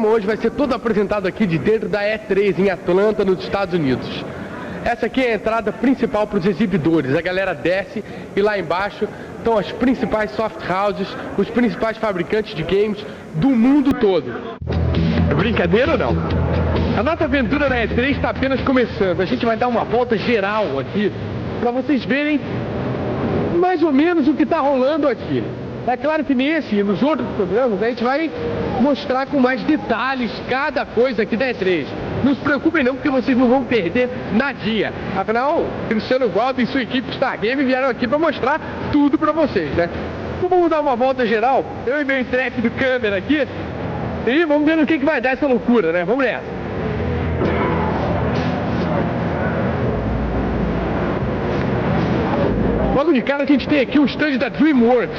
programa hoje vai ser todo apresentado aqui de dentro da E3 em Atlanta, nos Estados Unidos. Essa aqui é a entrada principal para os exibidores. A galera desce e lá embaixo estão as principais soft houses, os principais fabricantes de games do mundo todo. É brincadeira ou não? A nossa aventura na E3 está apenas começando. A gente vai dar uma volta geral aqui para vocês verem mais ou menos o que está rolando aqui. É claro que nesse e nos outros programas a gente vai mostrar com mais detalhes cada coisa aqui da E3. Não se preocupem não, porque vocês não vão perder nadinha. Afinal, Cristiano Waldo e sua equipe Star Game vieram aqui para mostrar tudo para vocês, né? Então vamos dar uma volta geral, eu e meu intrépido câmera aqui, e vamos ver no que vai dar essa loucura, né? Vamos nessa. Logo de cara a gente tem aqui o stand da DreamWorks,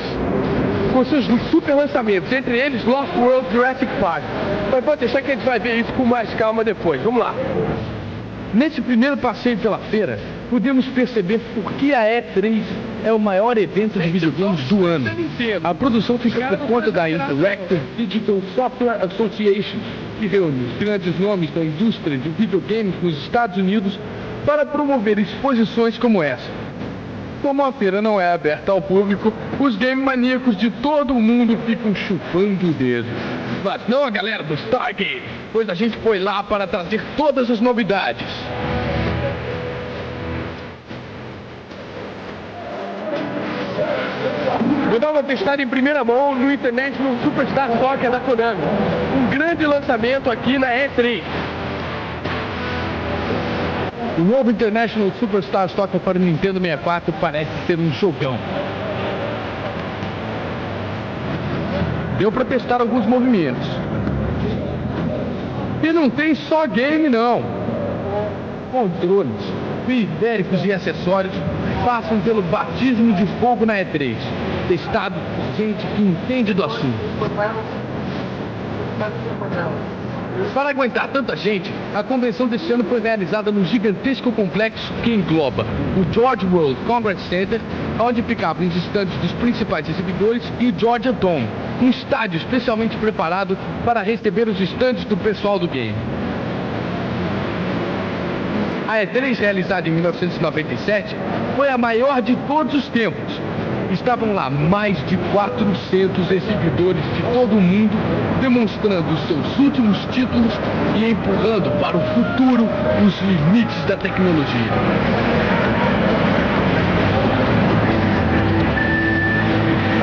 com seus super lançamentos, entre eles Lost World Jurassic Park. Mas pode deixar que a gente vai ver isso com mais calma depois. Vamos lá. Nesse primeiro passeio pela feira, podemos perceber por que a E3 é o maior evento de videogames do ano. A produção fica por conta da Interactive Digital Software Association, que reúne os grandes nomes da indústria de videogames nos Estados Unidos para promover exposições como essa. Como a feira não é aberta ao público, os game maníacos de todo o mundo ficam chupando o dedo. Mas não a galera do Stargate, pois a gente foi lá para trazer todas as novidades. Vou dar uma testada em primeira mão no International Superstar Soccer da Konami. Um grande lançamento aqui na E3. O novo International Superstar Soccer para o Nintendo 64 parece ser um jogão. Deu para testar alguns movimentos. E não tem só game não. Controles, periféricos e acessórios passam pelo batismo de fogo na E3. Testado por gente que entende do assunto. Para aguentar tanta gente, a convenção deste ano foi realizada num gigantesco complexo que engloba o Georgia World Congress Center, onde ficavam os estandes dos principais exibidores, e o Georgia Dome, um estádio especialmente preparado para receber os estandes do pessoal do game. A E3, realizada em 1997, foi a maior de todos os tempos. Estavam lá mais de 400 exibidores de todo o mundo, demonstrando os seus últimos títulos e empurrando para o futuro os limites da tecnologia.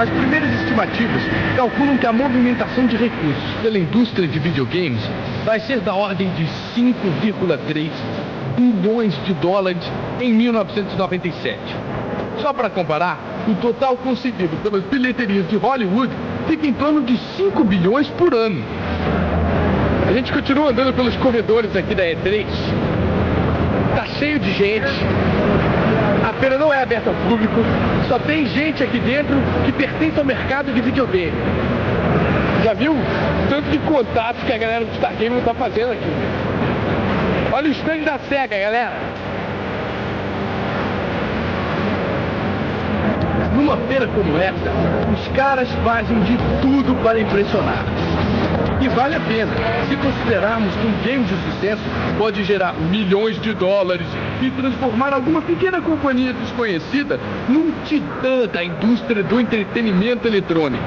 As primeiras estimativas calculam que a movimentação de recursos pela indústria de videogames vai ser da ordem de 5,3 bilhões de dólares em 1997. Só para comparar, o total concedido pelas bilheterias de Hollywood fica em torno de 5 bilhões por ano. A gente continua andando pelos corredores aqui da E3. Tá cheio de gente. A feira não é aberta ao público. Só tem gente aqui dentro que pertence ao mercado de videogame. Já viu tanto de contatos que a galera do Star Game tá fazendo aqui? Olha o stand da SEGA, galera. Numa feira como essa, os caras fazem de tudo para impressionar. E vale a pena, se considerarmos que um game de sucesso pode gerar milhões de dólares e transformar alguma pequena companhia desconhecida num titã da indústria do entretenimento eletrônico.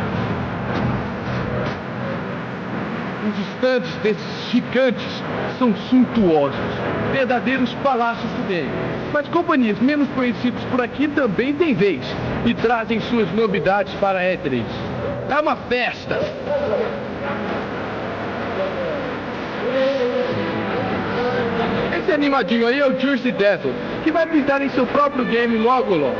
Os estandes desses gigantes são suntuosos, verdadeiros palácios do game. Mas companhias menos conhecidas por aqui também têm vez e trazem suas novidades para a E3. É uma festa! Esse animadinho aí é o Jersey Devil, que vai pintar em seu próprio game logo logo.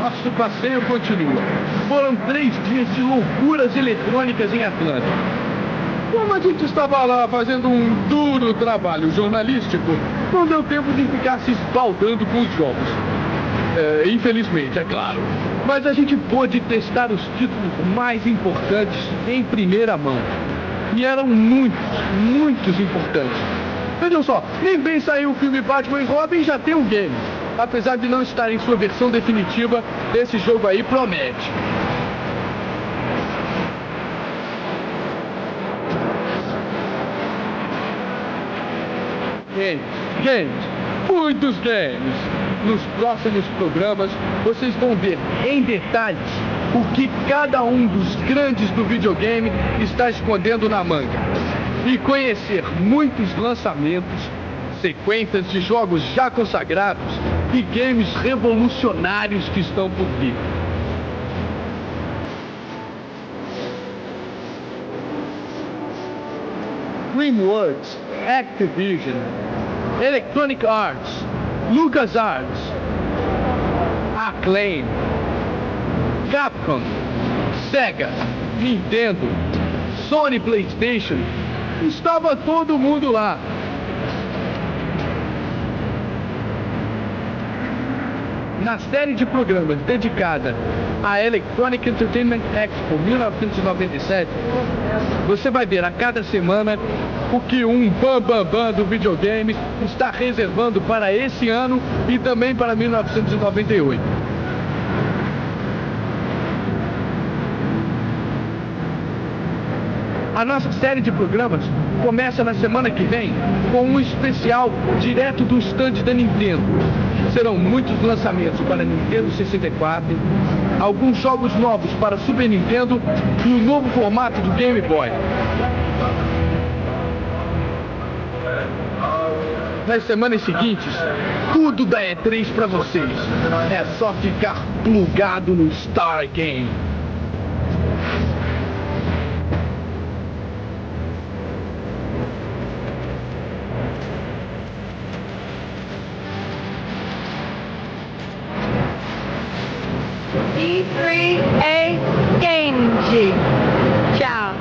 Nosso passeio continua. Foram 3 dias de loucuras eletrônicas em Atlanta. Como a gente estava lá fazendo um duro trabalho jornalístico, não deu tempo de ficar se esbaldando com os jogos. Infelizmente, é claro. Mas a gente pôde testar os títulos mais importantes em primeira mão. E eram muitos importantes. Vejam só, nem bem saiu o filme Batman e Robin e já tem um game. Apesar de não estar em sua versão definitiva, esse jogo aí promete. Games, muitos games. Nos próximos programas, vocês vão ver em detalhes o que cada um dos grandes do videogame está escondendo na manga. E conhecer muitos lançamentos, sequências de jogos já consagrados e games revolucionários que estão por vir. DreamWorks, Activision, Electronic Arts, LucasArts, Acclaim, Capcom, Sega, Nintendo, Sony PlayStation, estava todo mundo lá. Na série de programas dedicada à Electronic Entertainment Expo 1997, você vai ver a cada semana o que um bam do videogame está reservando para esse ano e também para 1998. A nossa série de programas começa na semana que vem com um especial direto do stand da Nintendo. Serão muitos lançamentos para Nintendo 64, alguns jogos novos para Super Nintendo e o novo formato do Game Boy. Nas semanas seguintes, tudo da E3 para vocês. É só ficar plugado no Star Game. E3A Game. Tchau.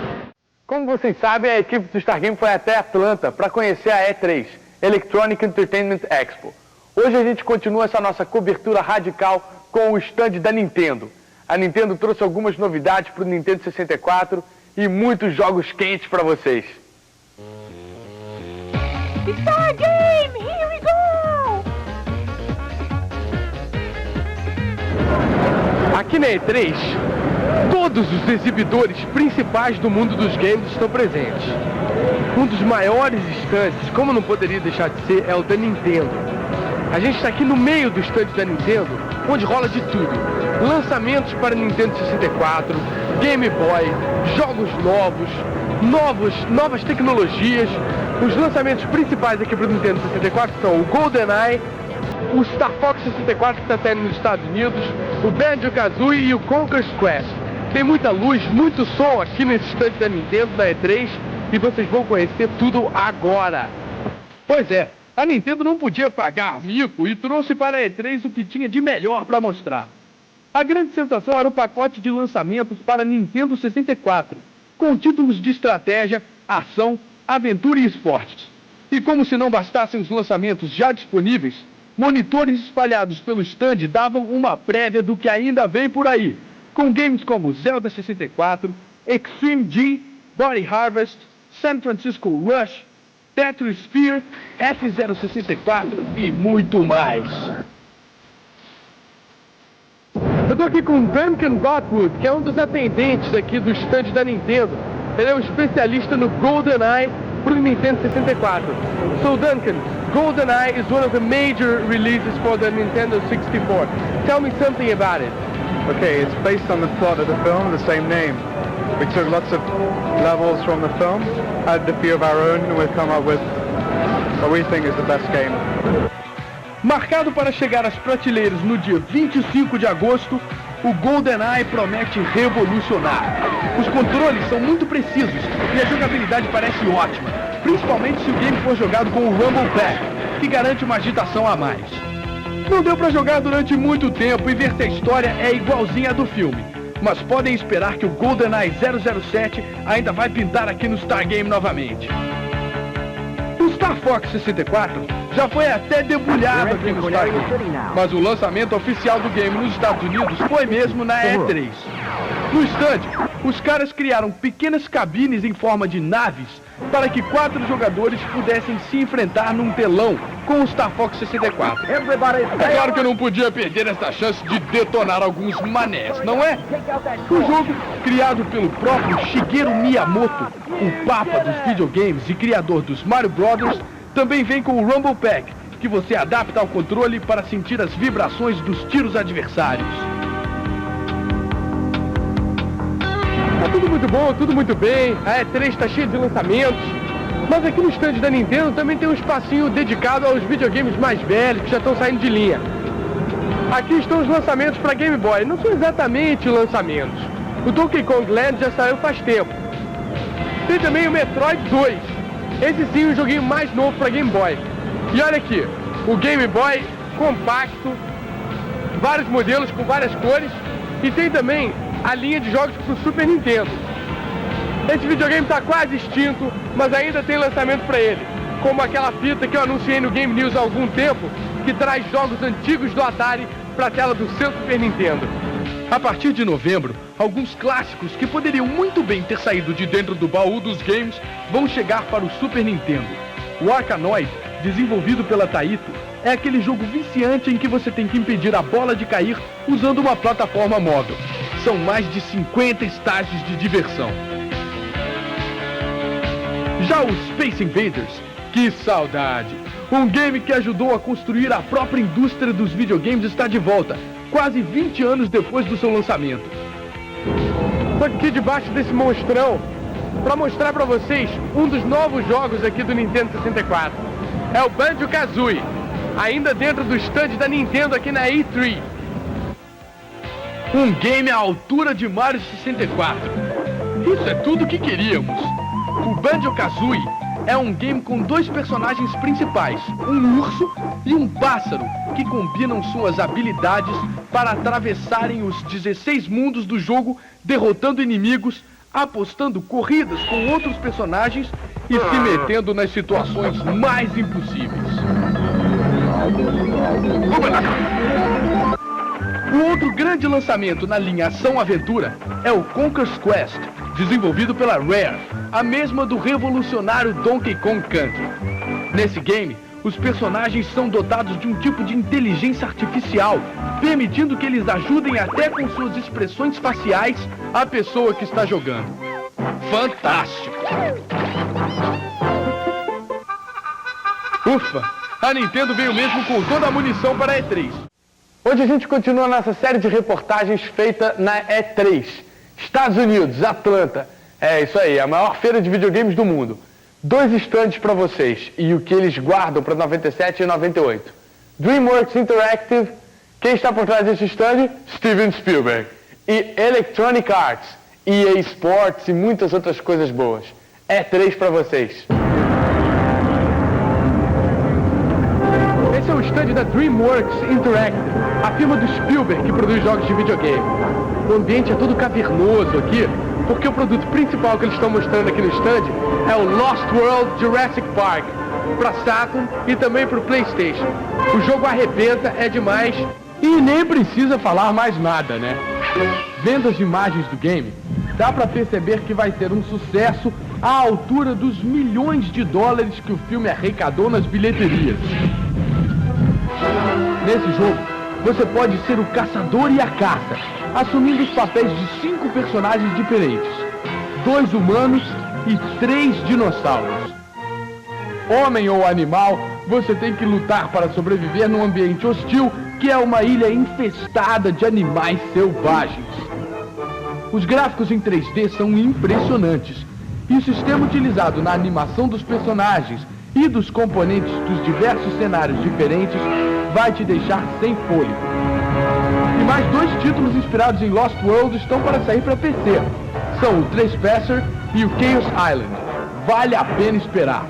Como vocês sabem, a equipe do Star Game foi até Atlanta para conhecer a E3, Electronic Entertainment Expo. Hoje a gente continua essa nossa cobertura radical com o stand da Nintendo. A Nintendo trouxe algumas novidades para o Nintendo 64 e muitos jogos quentes para vocês. Star Game, here we go! Aqui na E3, todos os exibidores principais do mundo dos games estão presentes. Um dos maiores stands, como não poderia deixar de ser, é o da Nintendo. A gente está aqui no meio do stand da Nintendo, onde rola de tudo. Lançamentos para Nintendo 64, Game Boy, jogos novas tecnologias. Os lançamentos principais aqui para o Nintendo 64 são o GoldenEye, o Star Fox 64 que está saindo nos Estados Unidos, o Banjo-Kazooie e o Conker's Quest. Tem muita luz, muito som aqui nesse stand da Nintendo, da E3, e vocês vão conhecer tudo agora. Pois é, a Nintendo não podia pagar mico e trouxe para a E3 o que tinha de melhor para mostrar. A grande sensação era o pacote de lançamentos para Nintendo 64, com títulos de estratégia, ação, aventura e esportes. E como se não bastassem os lançamentos já disponíveis, monitores espalhados pelo stand davam uma prévia do que ainda vem por aí, com games como Zelda 64, Extreme G, Body Harvest, San Francisco Rush, Tetris Sphere, F-064 e muito mais. Eu tô aqui com o Duncan Botwood, que é um dos atendentes aqui do stand da Nintendo. Ele é um especialista no GoldenEye para o Nintendo 64. So Duncan, GoldenEye is one of the major releases for the Nintendo 64. Tell me something about it. Okay, it's based on the plot of the film, the same name. We took lots of levels from the film, added a few of our own, and we've come up with what we think is the best game. Marcado para chegar às prateleiras no dia 25 de agosto, o GoldenEye promete revolucionar. Os controles são muito precisos e a jogabilidade parece ótima, principalmente se o game for jogado com o Rumble Pack, que garante uma agitação a mais. Não deu para jogar durante muito tempo e ver se a história é igualzinha à do filme, mas podem esperar que o GoldenEye 007 ainda vai pintar aqui no Star Game novamente. O Star Fox 64 já foi até debulhado aqui no Star Game, mas o lançamento oficial do game nos Estados Unidos foi mesmo na E3. No stand, os caras criaram pequenas cabines em forma de naves para que 4 jogadores pudessem se enfrentar num telão com o Star Fox 64. É claro que eu não podia perder essa chance de detonar alguns manés, não é? O jogo, criado pelo próprio Shigeru Miyamoto, o papa dos videogames e criador dos Mario Brothers, também vem com o Rumble Pack, que você adapta ao controle para sentir as vibrações dos tiros adversários. Tá tudo muito bom, tudo muito bem, a E3 está cheia de lançamentos, mas aqui no stand da Nintendo também tem um espacinho dedicado aos videogames mais velhos que já estão saindo de linha. Aqui estão os lançamentos para Game Boy, não são exatamente lançamentos. O Donkey Kong Land já saiu faz tempo. Tem também o Metroid 2, esse sim um joguinho mais novo para Game Boy. E olha aqui, o Game Boy compacto, vários modelos com várias cores, e tem também a linha de jogos para o Super Nintendo. Esse videogame está quase extinto, mas ainda tem lançamento para ele, como aquela fita que eu anunciei no Game News há algum tempo, que traz jogos antigos do Atari para a tela do seu Super Nintendo. A partir de novembro, alguns clássicos que poderiam muito bem ter saído de dentro do baú dos games vão chegar para o Super Nintendo. O Arkanoid, desenvolvido pela Taito, é aquele jogo viciante em que você tem que impedir a bola de cair usando uma plataforma móvel. São mais de 50 estágios de diversão. Já o Space Invaders, que saudade! Um game que ajudou a construir a própria indústria dos videogames está de volta, quase 20 anos depois do seu lançamento. Estou aqui debaixo desse monstrão para mostrar para vocês um dos novos jogos aqui do Nintendo 64. É o Banjo-Kazooie, ainda dentro do stand da Nintendo aqui na E3. Um game à altura de Mario 64. Isso é tudo o que queríamos. O Banjo-Kazooie é um game com 2 personagens principais, um urso e um pássaro, que combinam suas habilidades para atravessarem os 16 mundos do jogo, derrotando inimigos, apostando corridas com outros personagens e se metendo nas situações mais impossíveis. O outro grande lançamento na linha Ação-Aventura é o Conker's Quest, desenvolvido pela Rare, a mesma do revolucionário Donkey Kong Country. Nesse game, os personagens são dotados de um tipo de inteligência artificial, permitindo que eles ajudem até com suas expressões faciais a pessoa que está jogando. Fantástico! Ufa! A Nintendo veio mesmo com toda a munição para a E3. Hoje a gente continua nossa série de reportagens feita na E3. Estados Unidos, Atlanta. É isso aí, a maior feira de videogames do mundo. 2 estandes para vocês e o que eles guardam para 97 e 98. DreamWorks Interactive, quem está por trás desse stand? Steven Spielberg. E Electronic Arts, EA Sports e muitas outras coisas boas. E3 para vocês. Esse é o stand da DreamWorks Interactive, a firma do Spielberg que produz jogos de videogame. O ambiente é todo cavernoso aqui, porque o produto principal que eles estão mostrando aqui no stand é o Lost World Jurassic Park, para Saturn e também para o PlayStation. O jogo arrebenta, é demais e nem precisa falar mais nada, né? Vendo as imagens do game, dá para perceber que vai ser um sucesso à altura dos milhões de dólares que o filme arrecadou nas bilheterias. Nesse jogo, você pode ser o caçador e a caça, assumindo os papéis de 5 personagens diferentes, 2 humanos e 3 dinossauros. Homem ou animal, você tem que lutar para sobreviver num ambiente hostil que é uma ilha infestada de animais selvagens. Os gráficos em 3D são impressionantes e o sistema utilizado na animação dos personagens e dos componentes dos diversos cenários diferentes vai te deixar sem fôlego. E mais 2 títulos inspirados em Lost World estão para sair para PC. São o Trespasser e o Chaos Island. Vale a pena esperar.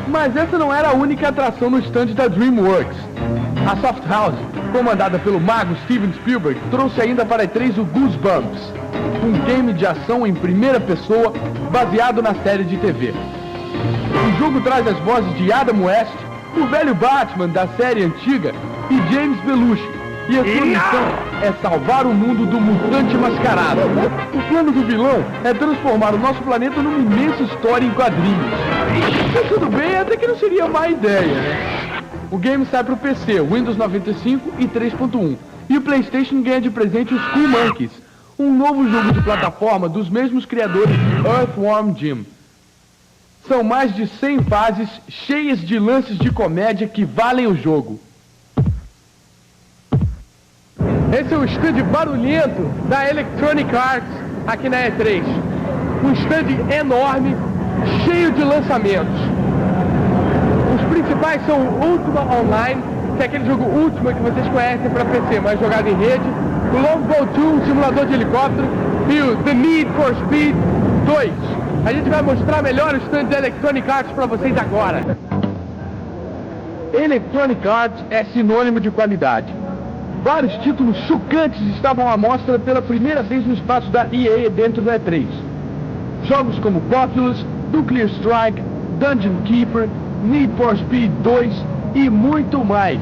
Mas essa não era a única atração no stand da DreamWorks. A Soft House, comandada pelo mago Steven Spielberg, trouxe ainda para a E3 o Goosebumps, um game de ação em primeira pessoa baseado na série de TV. O jogo traz as vozes de Adam West, o velho Batman da série antiga, e James Belushi. E a sua missão é salvar o mundo do mutante mascarado. O plano do vilão é transformar o nosso planeta numa imensa história em quadrinhos. Mas tudo bem, até que não seria má ideia, né? O game sai para o PC, Windows 95 e 3.1. E o PlayStation ganha de presente os Cool Monkeys, um novo jogo de plataforma dos mesmos criadores de Earthworm Jim. São mais de 100 fases cheias de lances de comédia que valem o jogo. Esse é o stand barulhento da Electronic Arts aqui na E3. Um stand enorme, cheio de lançamentos. Os principais são o Ultima Online, que é aquele jogo Ultima que vocês conhecem para PC, mas jogado em rede. O Longbow 2, um simulador de helicóptero. E o The Need for Speed 2. A gente vai mostrar melhor o stand da Electronic Arts para vocês agora. Electronic Arts é sinônimo de qualidade. Vários títulos chocantes estavam à mostra pela primeira vez no espaço da EA dentro da E3. Jogos como Populous, Nuclear Strike, Dungeon Keeper, Need for Speed 2 e muito mais.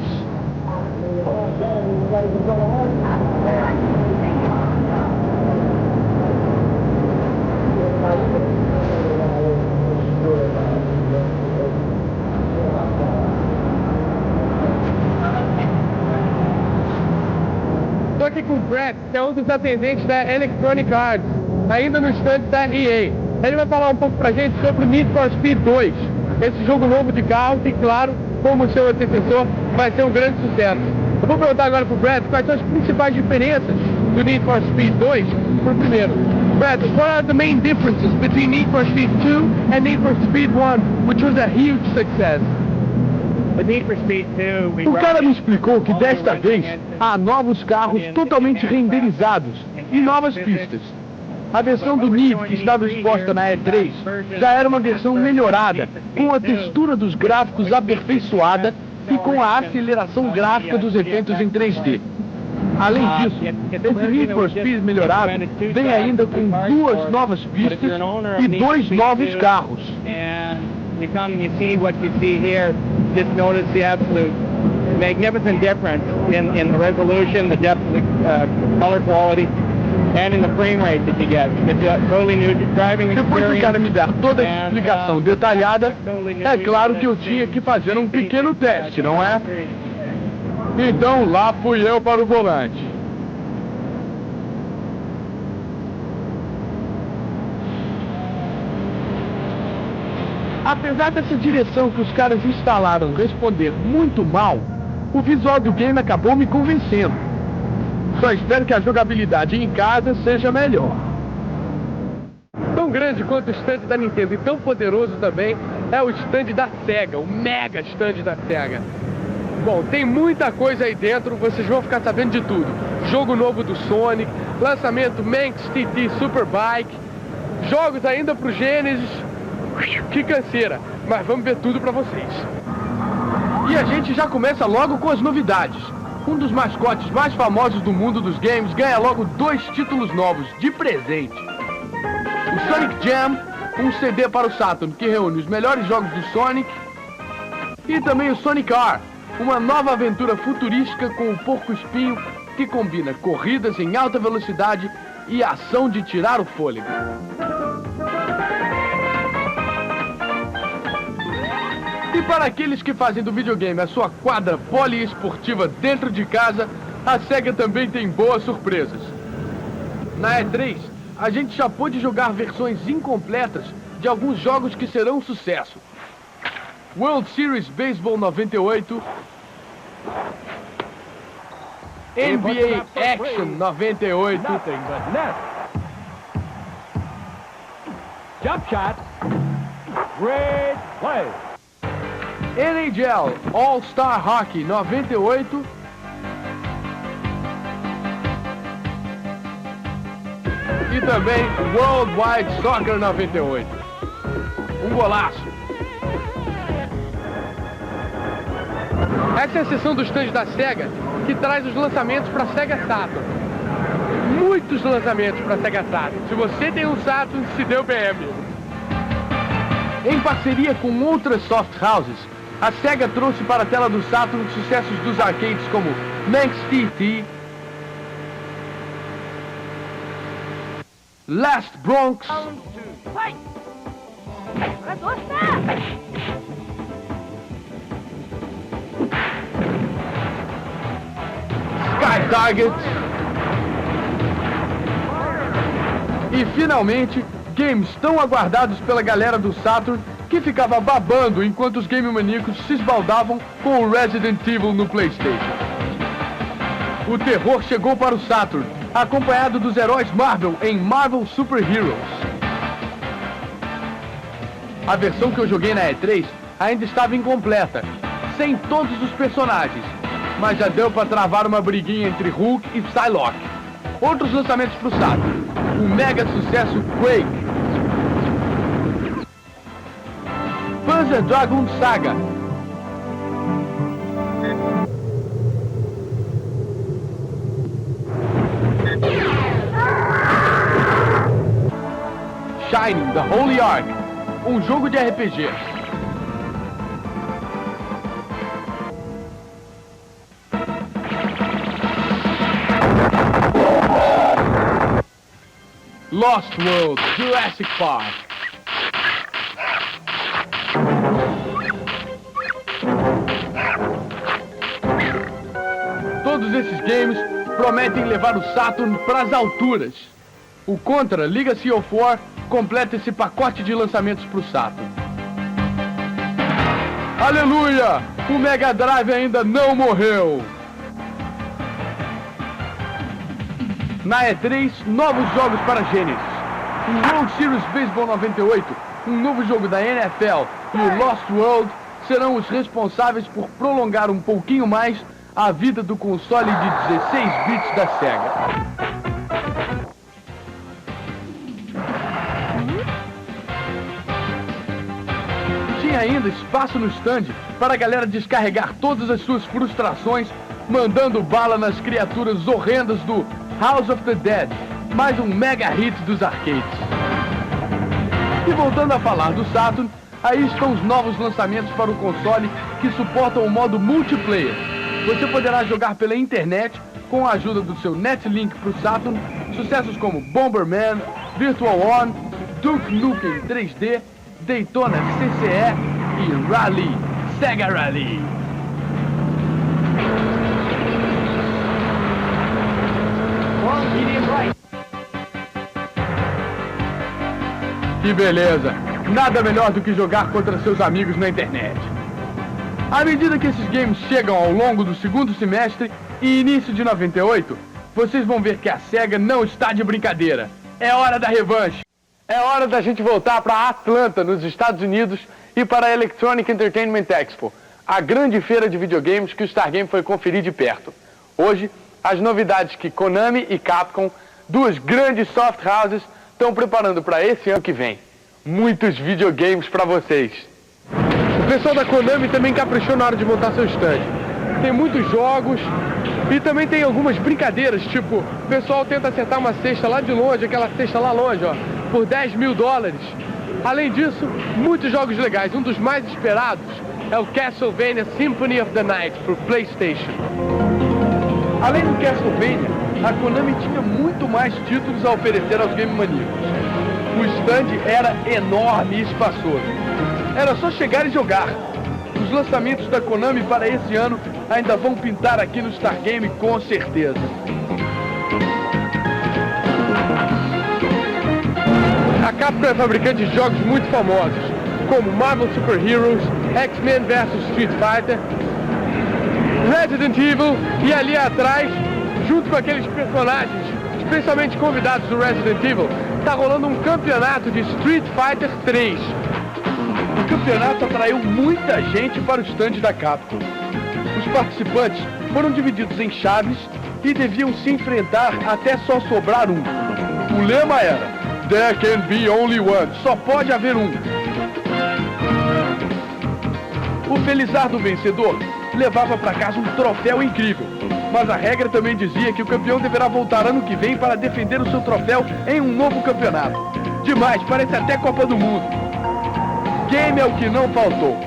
Estou aqui com o Brett, que é um dos atendentes da Electronic Arts, ainda no stand da EA. Ele vai falar um pouco pra gente sobre o Need for Speed 2, esse jogo novo de carro que, claro, como o seu antecessor, vai ser um grande sucesso. Eu vou perguntar agora pro Brett quais são as principais diferenças do Need for Speed 2 pro primeiro. Brett, what are the main differences between Need for Speed 2 and Need for Speed 1, which was a huge success? O cara me explicou que desta vez há novos carros totalmente renderizados e novas pistas. A versão do Need que estava exposta na E3 já era uma versão melhorada, com a textura dos gráficos aperfeiçoada e com a aceleração gráfica dos efeitos em 3D. Além disso, esse Need for Speed melhorado vem ainda com 2 novas pistas e 2 novos carros. You come and you see what you see here, just notice the absolute magnificent difference in the resolution, the depth, the color quality, and in the frame rate that you get. It's a totally new driving experience. Depois do cara me dar toda a explicação detalhada, é claro que eu tinha que fazer um pequeno teste, não é? Então lá fui eu para o volante. Apesar dessa direção que os caras instalaram responder muito mal, o visual do game acabou me convencendo. Só espero que a jogabilidade em casa seja melhor. Tão grande quanto o stand da Nintendo e tão poderoso também é o stand da Sega, o mega stand da Sega. Bom, tem muita coisa aí dentro, vocês vão ficar sabendo de tudo. Jogo novo do Sonic, lançamento Manx TT Superbike, jogos ainda pro Genesis. Que canseira, mas vamos ver tudo pra vocês. E a gente já começa logo com as novidades. Um dos mascotes mais famosos do mundo dos games ganha logo 2 títulos novos de presente. O Sonic Jam, um CD para o Saturn que reúne os melhores jogos do Sonic. E também o Sonic R, uma nova aventura futurística com o porco-espinho que combina corridas em alta velocidade e ação de tirar o fôlego. E para aqueles que fazem do videogame a sua quadra poliesportiva dentro de casa, a SEGA também tem boas surpresas. Na E3, a gente já pôde jogar versões incompletas de alguns jogos que serão um sucesso. World Series Baseball 98, NBA Action 98, Jump shot, great play. NHL All-Star Hockey 98 e também Worldwide Soccer 98. Um golaço. Essa é a seção dos stands da Sega que traz os lançamentos para Sega Saturn. Muitos lançamentos para Sega Saturn. Se você tem um Saturn, se deu bem, amigo. Em parceria com outras soft houses, a SEGA trouxe para a tela do Saturn sucessos dos arcades como Manx TT, Last Bronx, Fight! What's that? Sky Target e, finalmente, games tão aguardados pela galera do Saturn que ficava babando enquanto os game maníacos se esbaldavam com o Resident Evil no PlayStation. O terror chegou para o Saturn, acompanhado dos heróis Marvel em Marvel Super Heroes. A versão que eu joguei na E3 ainda estava incompleta, sem todos os personagens, mas já deu para travar uma briguinha entre Hulk e Psylocke. Outros lançamentos para o Saturn: o mega sucesso Quake, Panzer Dragoon Saga, Shining The Holy Ark, um jogo de RPG. Lost World, Jurassic Park. Todos esses games prometem levar o Saturn para as alturas. O Contra Legacy of War completa esse pacote de lançamentos para o Saturn. Aleluia! O Mega Drive ainda não morreu! Na E3, novos jogos para Genesis. O World Series Baseball 98, um novo jogo da NFL e o Lost World serão os responsáveis por prolongar um pouquinho mais a vida do console de 16 bits da SEGA. Tinha ainda espaço no stand para a galera descarregar todas as suas frustrações, mandando bala nas criaturas horrendas do House of the Dead, mais um mega hit dos arcades. E voltando a falar do Saturn, aí estão os novos lançamentos para o console que suportam o modo multiplayer. Você poderá jogar pela internet com a ajuda do seu Netlink para o Saturn, sucessos como Bomberman, Virtual On, Duke Nukem 3D, Daytona CCE e Rally, Sega Rally. Que beleza! Nada melhor do que jogar contra seus amigos na internet. À medida que esses games chegam ao longo do segundo semestre e início de 98, vocês vão ver que a SEGA não está de brincadeira. É hora da revanche. É hora da gente voltar para Atlanta, nos Estados Unidos, e para a Electronic Entertainment Expo, a grande feira de videogames que o Stargame foi conferir de perto. Hoje, as novidades que Konami e Capcom, duas grandes soft houses, estão preparando para esse ano que vem. Muitos videogames para vocês. O pessoal da Konami também caprichou na hora de montar seu stand. Tem muitos jogos e também tem algumas brincadeiras, tipo, o pessoal tenta acertar uma cesta lá de longe, aquela cesta lá longe, ó, por $10 mil. Além disso, muitos jogos legais. Um dos mais esperados é o Castlevania Symphony of the Night para o PlayStation. Além do Castlevania, a Konami tinha muito mais títulos a oferecer aos game maníacos. O stand era enorme e espaçoso. Era só chegar e jogar. Os lançamentos da Konami para esse ano ainda vão pintar aqui no Stargame com certeza. A Capcom é fabricante de jogos muito famosos, como Marvel Super Heroes, X-Men vs Street Fighter, Resident Evil e ali atrás, junto com aqueles personagens, especialmente convidados do Resident Evil, tá rolando um campeonato de Street Fighter 3. O campeonato atraiu muita gente para o stand da Capcom. Os participantes foram divididos em chaves e deviam se enfrentar até só sobrar um. O lema era "There can be only one", só pode haver um. O felizardo vencedor levava para casa um troféu incrível, mas a regra também dizia que o campeão deverá voltar ano que vem para defender o seu troféu em um novo campeonato. Demais, parece até Copa do Mundo. Game é o que não faltou.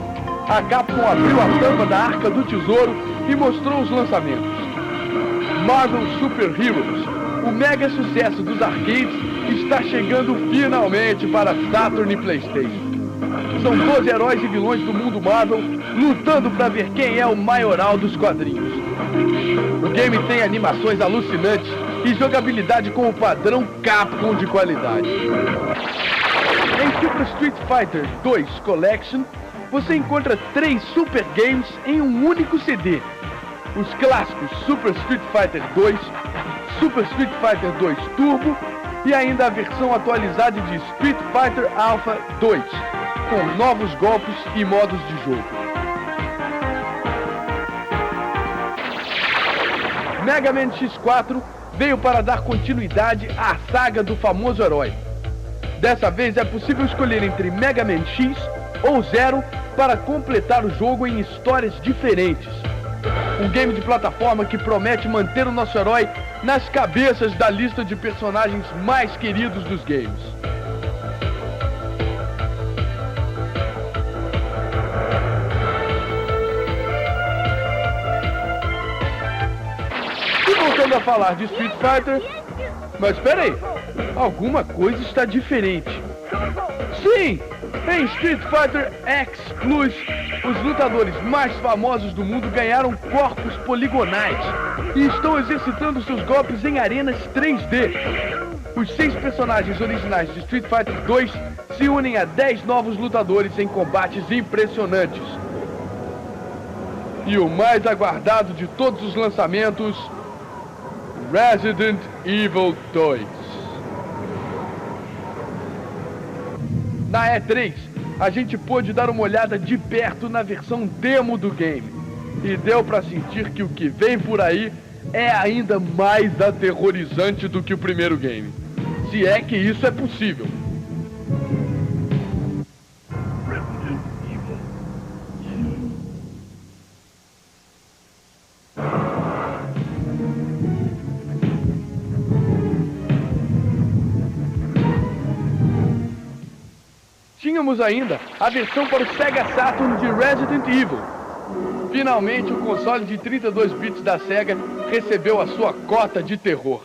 A Capcom abriu a tampa da Arca do Tesouro e mostrou os lançamentos. Marvel Super Heroes, o mega sucesso dos arcades, está chegando finalmente para Saturn e PlayStation. São 12 heróis e vilões do mundo Marvel lutando para ver quem é o maioral dos quadrinhos. O game tem animações alucinantes e jogabilidade com o padrão Capcom de qualidade. Em Super Street Fighter 2 Collection, você encontra 3 Super Games em um único CD. Os clássicos Super Street Fighter 2, Super Street Fighter 2 Turbo e ainda a versão atualizada de Street Fighter Alpha 2, com novos golpes e modos de jogo. Mega Man X4 veio para dar continuidade à saga do famoso herói. Dessa vez é possível escolher entre Mega Man X ou Zero para completar o jogo em histórias diferentes. Um game de plataforma que promete manter o nosso herói nas cabeças da lista de personagens mais queridos dos games. E voltando a falar de Street Fighter, mas espera aí, alguma coisa está diferente. Sim! Em Street Fighter X Plus, os lutadores mais famosos do mundo ganharam corpos poligonais e estão exercitando seus golpes em arenas 3D. Os 6 personagens originais de Street Fighter 2 se unem a 10 novos lutadores em combates impressionantes. E o mais aguardado de todos os lançamentos, Resident Evil 2. Na E3, a gente pôde dar uma olhada de perto na versão demo do game. E deu pra sentir que o que vem por aí é ainda mais aterrorizante do que o primeiro game. Se é que isso é possível. Tínhamos ainda a versão para o Sega Saturn de Resident Evil. Finalmente, o console de 32 bits da Sega recebeu a sua cota de terror.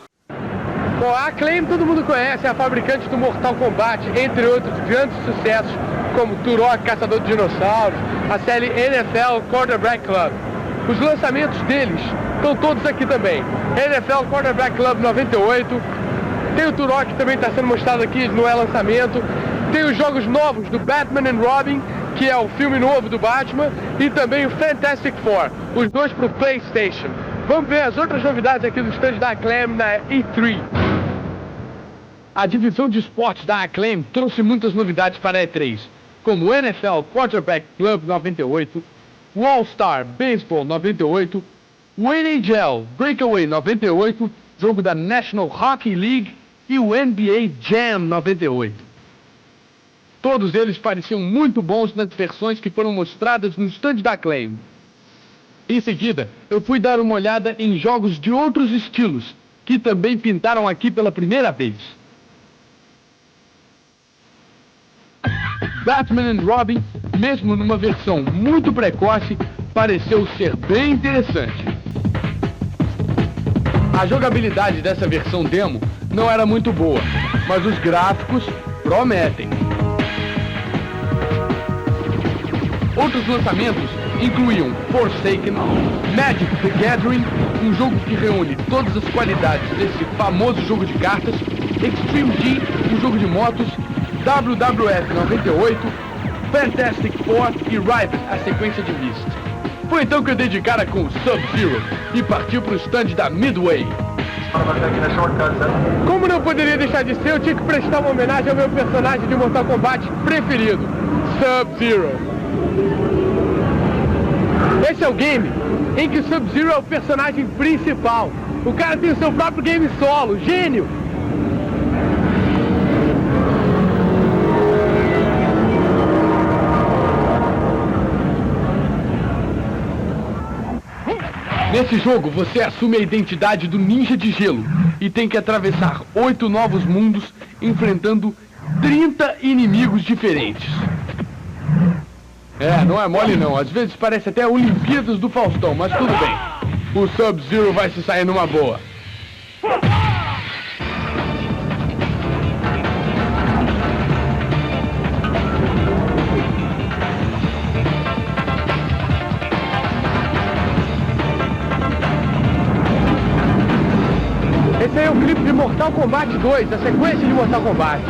Bom, a Acclaim todo mundo conhece, é a fabricante do Mortal Kombat, entre outros grandes sucessos, como Turok, Caçador de Dinossauros, a série NFL Quarterback Club. Os lançamentos deles estão todos aqui também. NFL Quarterback Club 98, tem o Turok que também está sendo mostrado aqui, não é lançamento. Tem os jogos novos do Batman and Robin, que é o filme novo do Batman, e também o Fantastic Four, os dois para o PlayStation. Vamos ver as outras novidades aqui do stand da Acclaim na E3. A divisão de esportes da Acclaim trouxe muitas novidades para a E3, como o NFL Quarterback Club 98, o All-Star Baseball 98, o NHL Breakaway 98, jogo da National Hockey League, e o NBA Jam 98. Todos eles pareciam muito bons nas versões que foram mostradas no stand da Acclaim. Em seguida, eu fui dar uma olhada em jogos de outros estilos, que também pintaram aqui pela primeira vez. Batman and Robin, mesmo numa versão muito precoce, pareceu ser bem interessante. A jogabilidade dessa versão demo não era muito boa, mas os gráficos prometem. Outros lançamentos incluíam Forsaken, Magic the Gathering, um jogo que reúne todas as qualidades desse famoso jogo de cartas, Extreme G, um jogo de motos, WWF 98, Fantastic Four e Riven, a sequência de Myst. Foi então que eu dei de cara com o Sub-Zero e partiu para o stand da Midway. Como não poderia deixar de ser, eu tinha que prestar uma homenagem ao meu personagem de Mortal Kombat preferido, Sub-Zero. Esse é o game em que o Sub-Zero é o personagem principal. O cara tem o seu próprio game solo, gênio! Nesse jogo, você assume a identidade do Ninja de Gelo e tem que atravessar 8 novos mundos, enfrentando 30 inimigos diferentes. É, não é mole não. Às vezes parece até Olimpíadas do Faustão, mas tudo bem. O Sub-Zero vai se sair numa boa. Esse aí é o clipe de Mortal Kombat 2, a sequência de Mortal Kombat.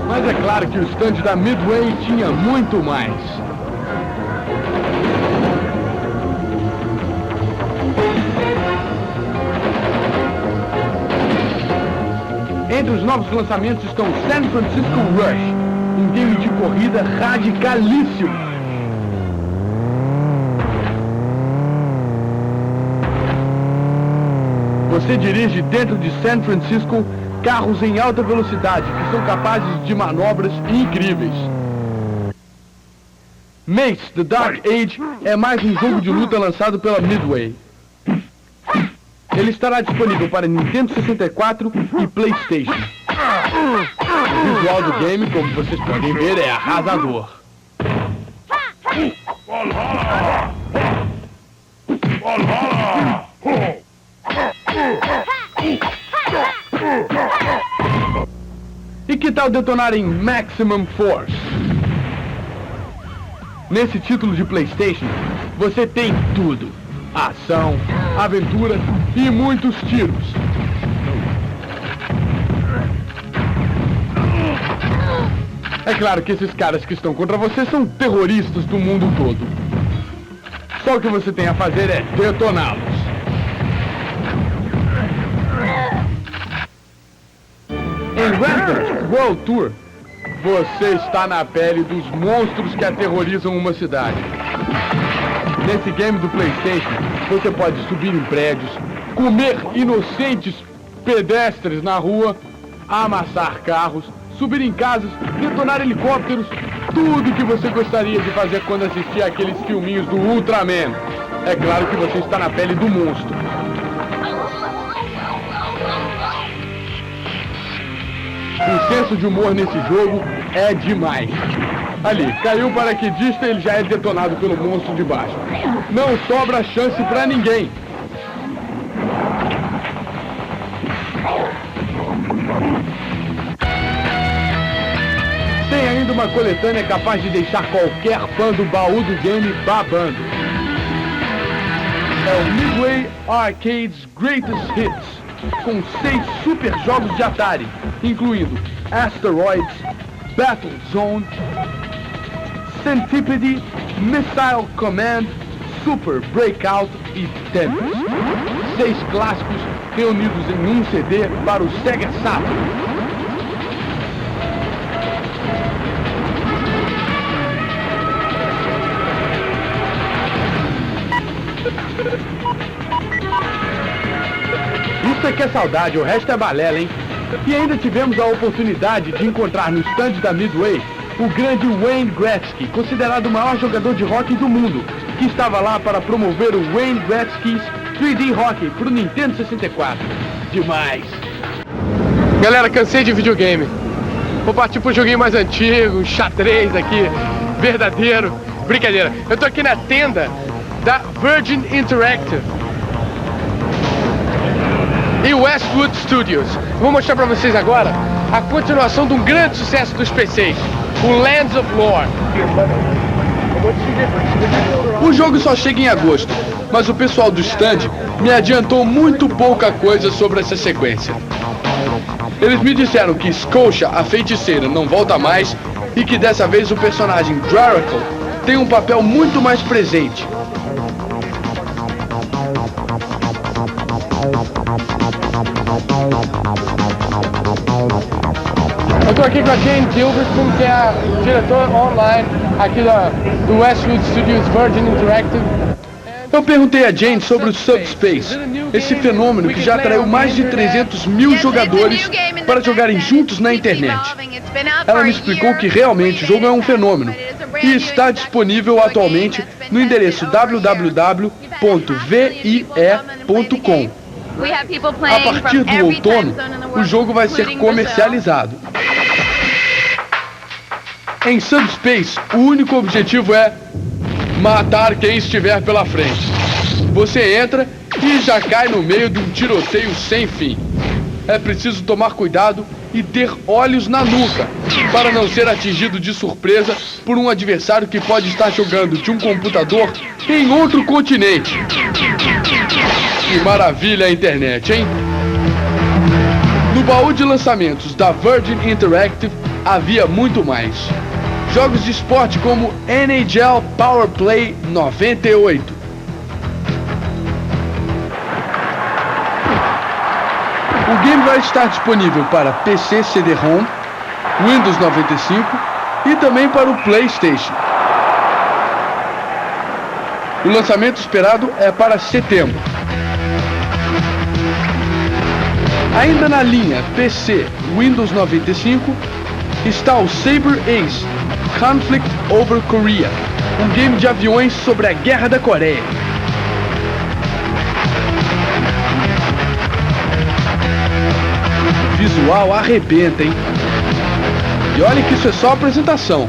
Mas é claro que o stand da Midway tinha muito mais. Entre os novos lançamentos estão San Francisco Rush, um game de corrida radicalíssimo. Você dirige dentro de San Francisco carros em alta velocidade que são capazes de manobras incríveis. Mace: The Dark Age é mais um jogo de luta lançado pela Midway. Ele estará disponível para Nintendo 64 e PlayStation. O visual do game, como vocês podem ver, é arrasador. E que tal detonar em Maximum Force? Nesse título de PlayStation, você tem tudo. Ação, aventura e muitos tiros. É claro que esses caras que estão contra você são terroristas do mundo todo. Só o que você tem a fazer é detoná-los. Em Rampage World Tour, você está na pele dos monstros que aterrorizam uma cidade. Nesse game do PlayStation, você pode subir em prédios, comer inocentes pedestres na rua, amassar carros, subir em casas, detonar helicópteros, tudo que você gostaria de fazer quando assistia aqueles filminhos do Ultraman. É claro que você está na pele do monstro. O senso de humor nesse jogo é demais. Ali, caiu o paraquedista, ele já é detonado pelo monstro de baixo. Não sobra chance pra ninguém. Tem ainda uma coletânea capaz de deixar qualquer fã do baú do game babando. É o Midway Arcade's Greatest Hits, com 6 super jogos de Atari, incluindo Asteroids, Battlezone, Centipede, Missile Command, Super Breakout e Tempest. 6 clássicos reunidos em um CD para o Sega Saturn. Isso é que é saudade, o resto é balela, hein? E ainda tivemos a oportunidade de encontrar no stand da Midway o grande Wayne Gretzky, considerado o maior jogador de hóquei do mundo, que estava lá para promover o Wayne Gretzky's 3D Hockey para o Nintendo 64. Demais! Galera, cansei de videogame. Vou partir pro joguinho mais antigo, xadrez aqui, verdadeiro. Brincadeira, eu tô aqui na tenda da Virgin Interactive e Westwood Studios. Vou mostrar pra vocês agora a continuação de um grande sucesso dos PCs, o Lands of Lore. O jogo só chega em agosto, mas o pessoal do stand me adiantou muito pouca coisa sobre essa sequência. Eles me disseram que Scotia, a feiticeira, não volta mais e que dessa vez o personagem Draracle tem um papel muito mais presente. Eu tô aqui com a Jane Gilbertson, que é a diretora online aqui do Westwood Studios Virgin Interactive. Eu perguntei a Jane sobre o Subspace, esse fenômeno que já atraiu mais de 300 mil jogadores para jogarem juntos na internet. Ela me explicou que realmente o jogo é um fenômeno e está disponível atualmente no endereço www.subspace.com. A partir do outono, o jogo vai ser comercializado. Em Subspace, o único objetivo é matar quem estiver pela frente. Você entra e já cai no meio de um tiroteio sem fim. É preciso tomar cuidado e ter olhos na nuca para não ser atingido de surpresa por um adversário que pode estar jogando de um computador em outro continente. Que maravilha a internet, hein? No baú de lançamentos da Virgin Interactive havia muito mais. Jogos de esporte como NHL Power Play 98. O game vai estar disponível para PC CD-ROM, Windows 95 e também para o PlayStation. O lançamento esperado é para setembro. Ainda na linha PC Windows 95 está o Saber Ace Conflict Over Korea, um game de aviões sobre a Guerra da Coreia. O visual arrebenta, hein? E olha que isso é só a apresentação.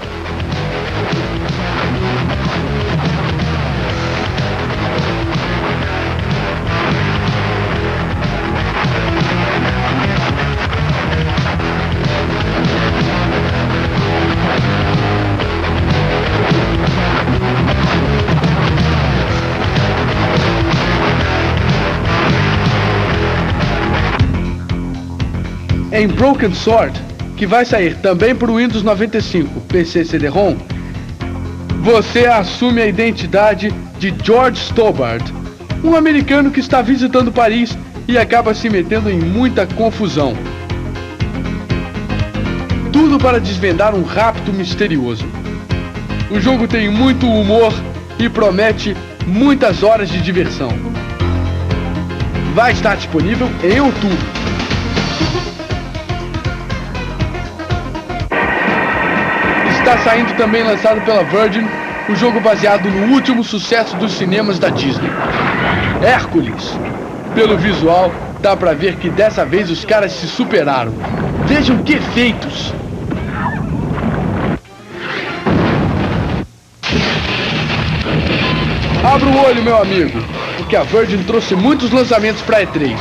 Em Broken Sword, que vai sair também para o Windows 95, PC CD-ROM, você assume a identidade de George Stobbart, um americano que está visitando Paris e acaba se metendo em muita confusão. Tudo para desvendar um rapto misterioso. O jogo tem muito humor e promete muitas horas de diversão. Vai estar disponível em outubro. Está saindo também lançado pela Virgin o jogo baseado no último sucesso dos cinemas da Disney, Hércules. Pelo visual, dá pra ver que dessa vez os caras se superaram. Vejam que efeitos! Abra o olho, meu amigo, porque a Virgin trouxe muitos lançamentos pra E3.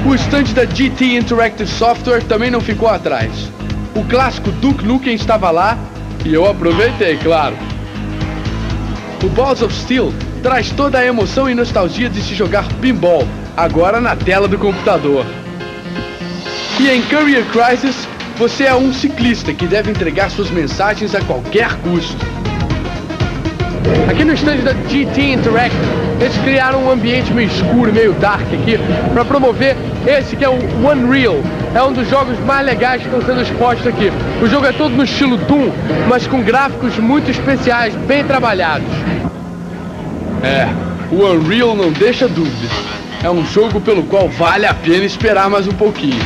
O stand da GT Interactive Software também não ficou atrás. O clássico Duke Nukem estava lá e eu aproveitei, claro. O Balls of Steel traz toda a emoção e nostalgia de se jogar pinball, agora na tela do computador. E em Career Crisis, você é um ciclista que deve entregar suas mensagens a qualquer custo. Aqui no stand da GT Interactive, eles criaram um ambiente meio escuro, meio dark aqui, para promover esse que é o Unreal. É um dos jogos mais legais que estão sendo expostos aqui. O jogo é todo no estilo Doom, mas com gráficos muito especiais, bem trabalhados. O Unreal não deixa dúvidas. É um jogo pelo qual vale a pena esperar mais um pouquinho.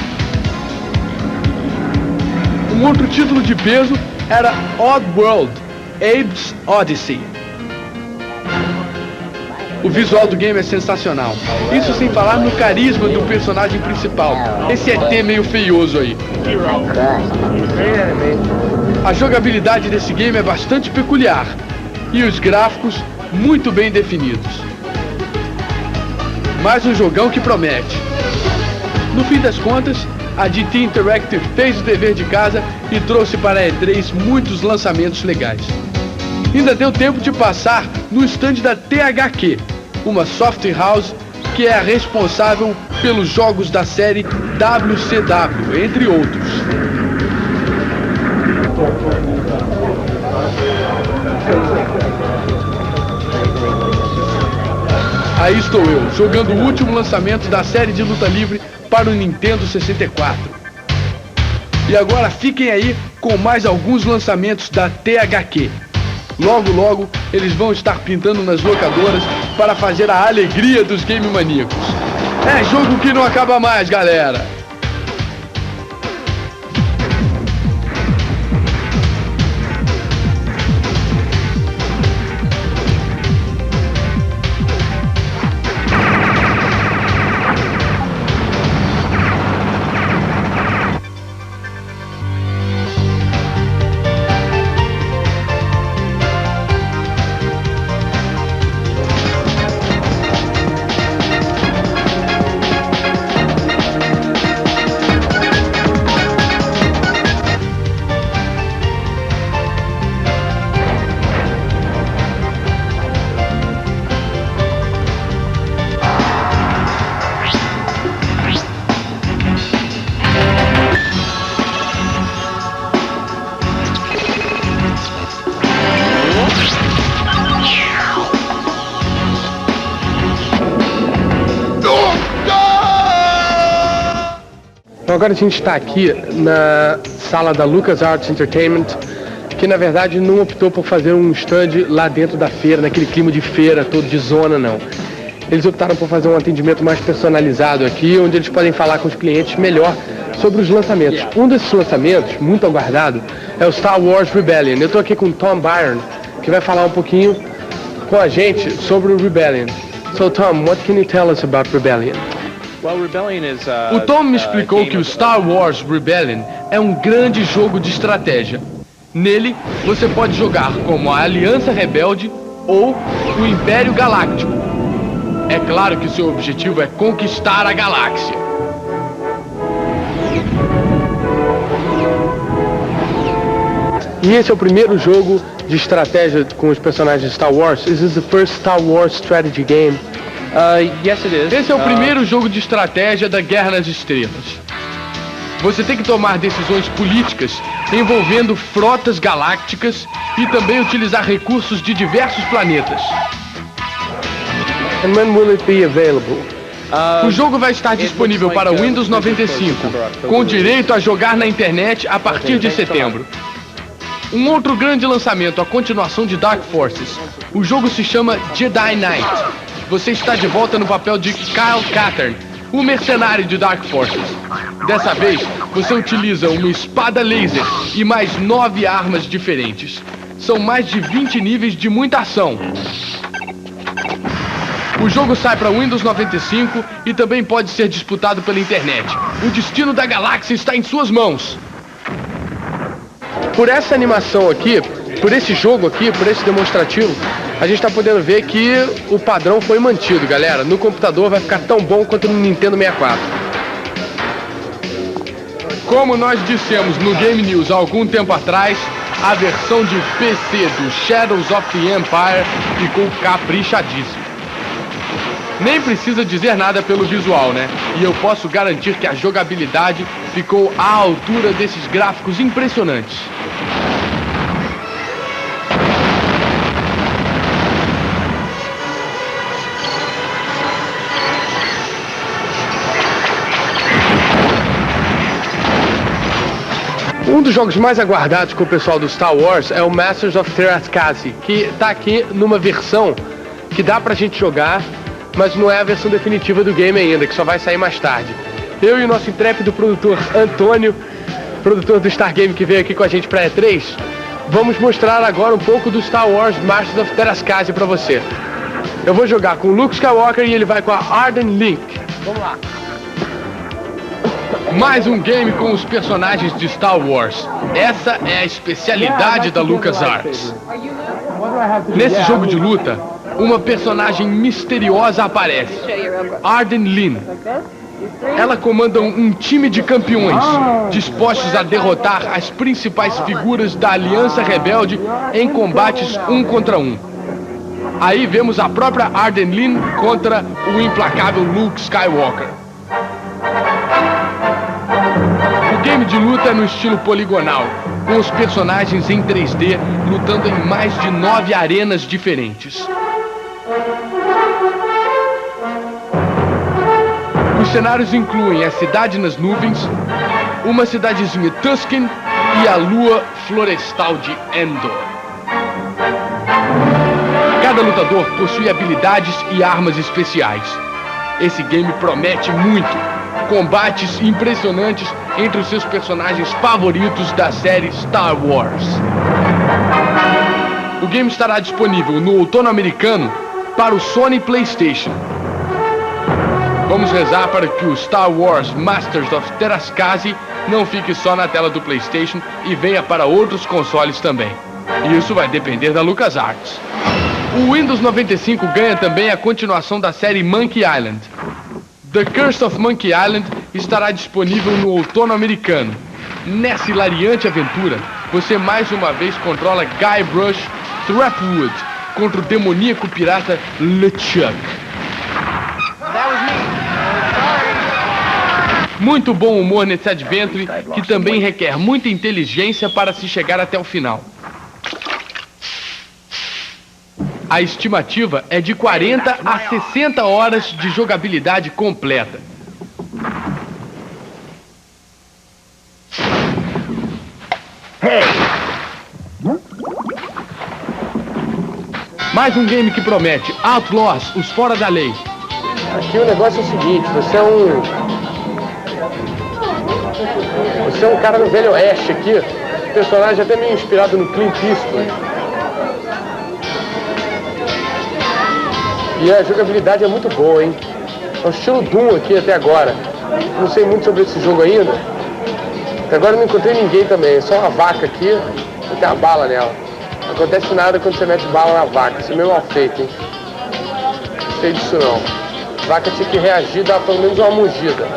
Um outro título de peso era Oddworld, Abe's Odyssey. O visual do game é sensacional. Isso sem falar no carisma do personagem principal. Esse ET meio feioso aí. A jogabilidade desse game é bastante peculiar. E os gráficos muito bem definidos. Mais um jogão que promete. No fim das contas, a GT Interactive fez o dever de casa e trouxe para a E3 muitos lançamentos legais. Ainda deu tempo de passar no stand da THQ, uma software house que é a responsável pelos jogos da série WCW, entre outros. Aí estou eu, jogando o último lançamento da série de luta livre para o Nintendo 64. E agora fiquem aí com mais alguns lançamentos da THQ. Logo, logo, eles vão estar pintando nas locadoras para fazer a alegria dos game maníacos. É jogo que não acaba mais, galera! Então agora a gente está aqui na sala da LucasArts Entertainment, que na verdade não optou por fazer um stand lá dentro da feira, naquele clima de feira, todo de zona, não. Eles optaram por fazer um atendimento mais personalizado aqui, onde eles podem falar com os clientes melhor sobre os lançamentos. Um desses lançamentos, muito aguardado, é o Star Wars Rebellion. Eu estou aqui com o Tom Byron, que vai falar um pouquinho com a gente sobre o Rebellion. So Tom, what can you tell us about Rebellion? O Tom me explicou que o Star Wars Rebellion é um grande jogo de estratégia. Nele, você pode jogar como a Aliança Rebelde ou o Império Galáctico. É claro que seu objetivo é conquistar a galáxia. E esse é o primeiro jogo de estratégia com os personagens de Star Wars? Is this the first Star Wars strategy game? Yes, it is. Esse é o primeiro jogo de estratégia da Guerra nas Estrelas. Você tem que tomar decisões políticas envolvendo frotas galácticas e também utilizar recursos de diversos planetas. And when will it be available? O jogo vai estar disponível para Windows 95, com direito a jogar na internet a partir de setembro. Um outro grande lançamento, a continuação de Dark Forces. O jogo se chama Jedi Knight. Você está de volta no papel de Kyle Katarn, o mercenário de Dark Forces. Dessa vez, você utiliza uma espada laser e mais 9 armas diferentes. São mais de 20 níveis de muita ação. O jogo sai para Windows 95 e também pode ser disputado pela internet. O destino da galáxia está em suas mãos. Por essa animação aqui, por esse jogo aqui, por esse demonstrativo, a gente está podendo ver que o padrão foi mantido, galera. No computador vai ficar tão bom quanto no Nintendo 64. Como nós dissemos no Game News há algum tempo atrás, a versão de PC do Shadows of the Empire ficou caprichadíssima. Nem precisa dizer nada pelo visual, né? E eu posso garantir que a jogabilidade ficou à altura desses gráficos impressionantes. Um dos jogos mais aguardados com o pessoal do Star Wars é o Masters of Terascasi, que está aqui numa versão que dá pra gente jogar, mas não é a versão definitiva do game ainda, que só vai sair mais tarde. Eu e o nosso intrépido produtor Antônio, produtor do Star Game que veio aqui com a gente pra E3, vamos mostrar agora um pouco do Star Wars Masters of Terascasi pra você. Eu vou jogar com o Luke Skywalker e ele vai com a Arden Link. Vamos lá. Mais um game com os personagens de Star Wars. Essa é a especialidade da LucasArts. Nesse jogo de luta, uma personagem misteriosa aparece, Arden Lynn. Ela comanda um time de campeões, dispostos a derrotar as principais figuras da Aliança Rebelde em combates 1 contra 1. Aí vemos a própria Arden Lynn contra o implacável Luke Skywalker. O game de luta é no estilo poligonal, com os personagens em 3D lutando em mais de 9 arenas diferentes. Os cenários incluem a cidade nas nuvens, uma cidadezinha Tusken e a lua florestal de Endor. Cada lutador possui habilidades e armas especiais. Esse game promete muito. Combates impressionantes entre os seus personagens favoritos da série Star Wars. O game estará disponível no outono americano para o Sony PlayStation. Vamos rezar para que o Star Wars Masters of Terascasi não fique só na tela do PlayStation e venha para outros consoles também. Isso vai depender da LucasArts. O Windows 95 ganha também a continuação da série Monkey Island. The Curse of Monkey Island estará disponível no outono americano. Nessa hilariante aventura, você mais uma vez controla Guybrush Threepwood contra o demoníaco pirata LeChuck. Muito bom humor nesse adventure, que também requer muita inteligência para se chegar até o final. A estimativa é de 40 a 60 horas de jogabilidade completa. Mais um game que promete. Outlaws, os fora da lei. Aqui o negócio é o seguinte, você é um cara no Velho Oeste aqui. O personagem até meio inspirado no Clint Eastwood. E a jogabilidade é muito boa, hein? É o estilo Doom aqui até agora. Não sei muito sobre esse jogo ainda. Até agora não encontrei ninguém também. É só uma vaca aqui e tem uma bala nela. Não acontece nada quando você mete bala na vaca. Isso é meio mal feito, hein? Não sei disso não. A vaca tinha que reagir, dar pelo menos uma mugida.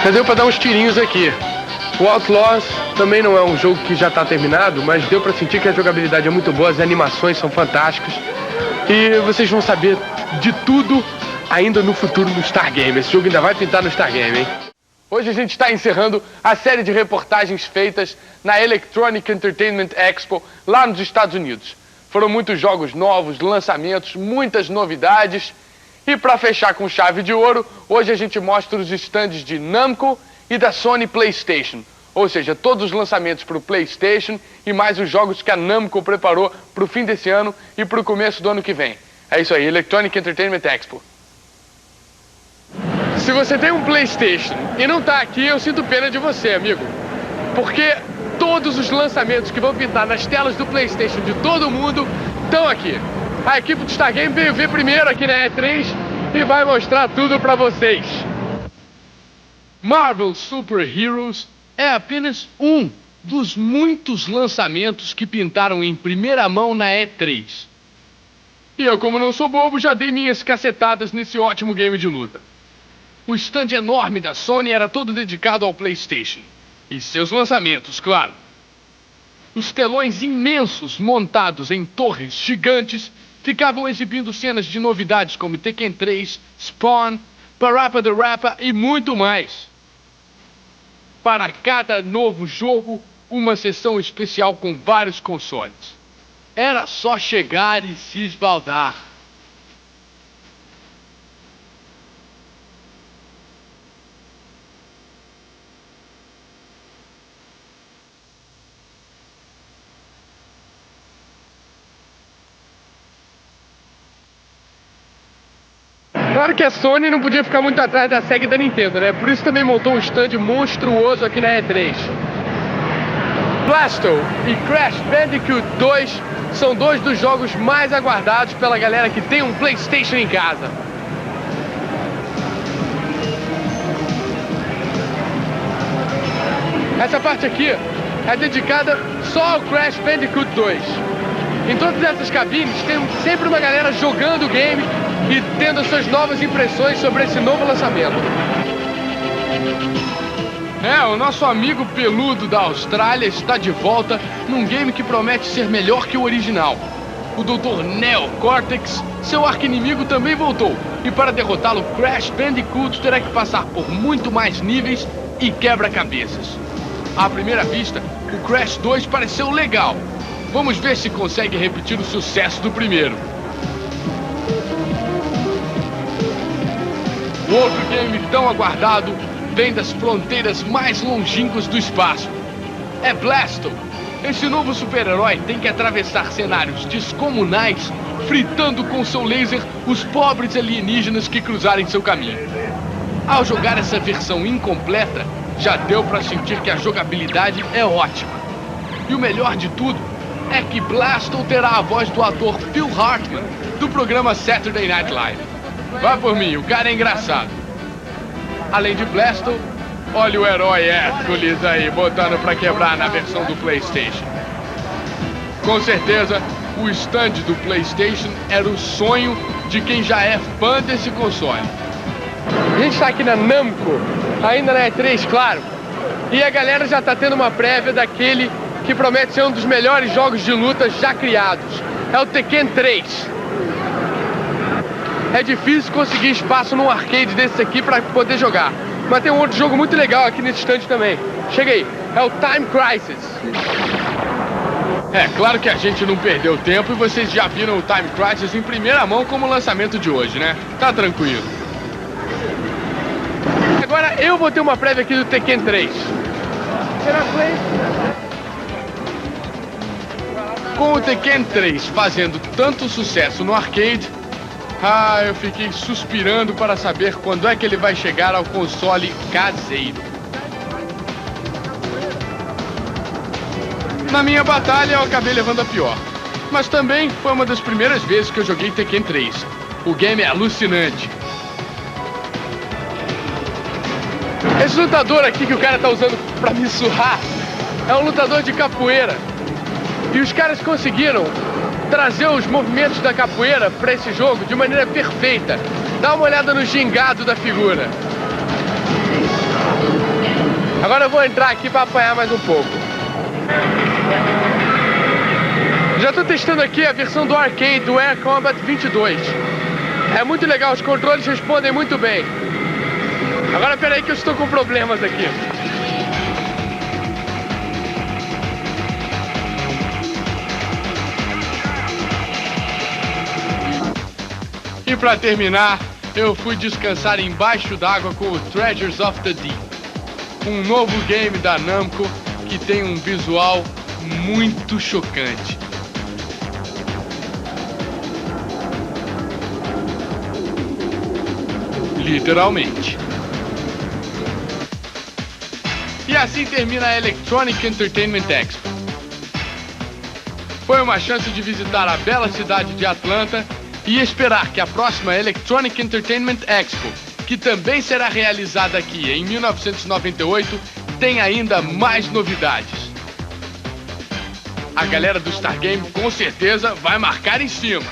Já deu pra dar uns tirinhos aqui. O Outlaws também não é um jogo que já está terminado, mas deu para sentir que a jogabilidade é muito boa, as animações são fantásticas. E vocês vão saber de tudo ainda no futuro no Star Game. Esse jogo ainda vai pintar no Star Game, hein? Hoje a gente está encerrando a série de reportagens feitas na Electronic Entertainment Expo lá nos Estados Unidos. Foram muitos jogos novos, lançamentos, muitas novidades. E para fechar com chave de ouro, hoje a gente mostra os estandes de Namco e da Sony PlayStation. Ou seja, todos os lançamentos para o PlayStation e mais os jogos que a Namco preparou para o fim desse ano e para o começo do ano que vem. É isso aí, Electronic Entertainment Expo. Se você tem um PlayStation e não está aqui, eu sinto pena de você, amigo. Porque todos os lançamentos que vão pintar nas telas do PlayStation de todo mundo estão aqui. A equipe do Star Game veio ver primeiro aqui na E3 e vai mostrar tudo para vocês. Marvel Super Heroes é apenas um dos muitos lançamentos que pintaram em primeira mão na E3. E eu, como não sou bobo, já dei minhas cacetadas nesse ótimo game de luta. O stand enorme da Sony era todo dedicado ao PlayStation. E seus lançamentos, claro. Os telões imensos montados em torres gigantes ficavam exibindo cenas de novidades como Tekken 3, Spawn, Parappa the Rapper e muito mais. Para cada novo jogo, uma sessão especial com vários consoles. Era só chegar e se esbaldar. Claro que a Sony não podia ficar muito atrás da SEGA e da Nintendo, né? Por isso também montou um stand monstruoso aqui na E3. Blasto e Crash Bandicoot 2 são dois dos jogos mais aguardados pela galera que tem um PlayStation em casa. Essa parte aqui é dedicada só ao Crash Bandicoot 2. Em todas essas cabines tem sempre uma galera jogando o game e tendo as suas novas impressões sobre esse novo lançamento. O nosso amigo peludo da Austrália está de volta num game que promete ser melhor que o original. O Dr. Neo Cortex, seu arqui-inimigo, também voltou. E para derrotá-lo, Crash Bandicoot terá que passar por muito mais níveis e quebra-cabeças. À primeira vista, o Crash 2 pareceu legal. Vamos ver se consegue repetir o sucesso do primeiro. O outro game tão aguardado vem das fronteiras mais longínquas do espaço. É Blasto. Esse novo super-herói tem que atravessar cenários descomunais, fritando com seu laser os pobres alienígenas que cruzarem seu caminho. Ao jogar essa versão incompleta, já deu para sentir que a jogabilidade é ótima. E o melhor de tudo é que Blasto terá a voz do ator Phil Hartman, do programa Saturday Night Live. Vá por mim, o cara é engraçado. Além de Blasto, olha o herói Hércules aí, botando pra quebrar na versão do PlayStation. Com certeza, o stand do PlayStation era o sonho de quem já é fã desse console. A gente tá aqui na Namco, ainda na E3, claro. E a galera já tá tendo uma prévia daquele que promete ser um dos melhores jogos de luta já criados. É o Tekken 3. É difícil conseguir espaço num arcade desse aqui pra poder jogar. Mas tem um outro jogo muito legal aqui nesse stand também. Chega aí, é o Time Crisis. É claro que a gente não perdeu tempo e vocês já viram o Time Crisis em primeira mão como lançamento de hoje, né? Tá tranquilo. Agora eu vou ter uma prévia aqui do Tekken 3. Com o Tekken 3 fazendo tanto sucesso no arcade, eu fiquei suspirando para saber quando é que ele vai chegar ao console caseiro. Na minha batalha eu acabei levando a pior, mas também foi uma das primeiras vezes que eu joguei Tekken 3. O game é alucinante. Esse lutador aqui que o cara tá usando pra me surrar é um lutador de capoeira. E os caras conseguiram trazer os movimentos da capoeira pra esse jogo de maneira perfeita. Dá uma olhada no gingado da figura. Agora eu vou entrar aqui pra apanhar mais um pouco. Já tô testando aqui a versão do arcade do Air Combat 22. É muito legal, os controles respondem muito bem. Agora peraí que eu estou com problemas aqui. E pra terminar, eu fui descansar embaixo d'água com o Treasures of the Deep, um novo game da Namco que tem um visual muito chocante. Literalmente. E assim termina a Electronic Entertainment Expo. Foi uma chance de visitar a bela cidade de Atlanta e esperar que a próxima Electronic Entertainment Expo, que também será realizada aqui em 1998, tenha ainda mais novidades. A galera do Stargame com certeza vai marcar em cima.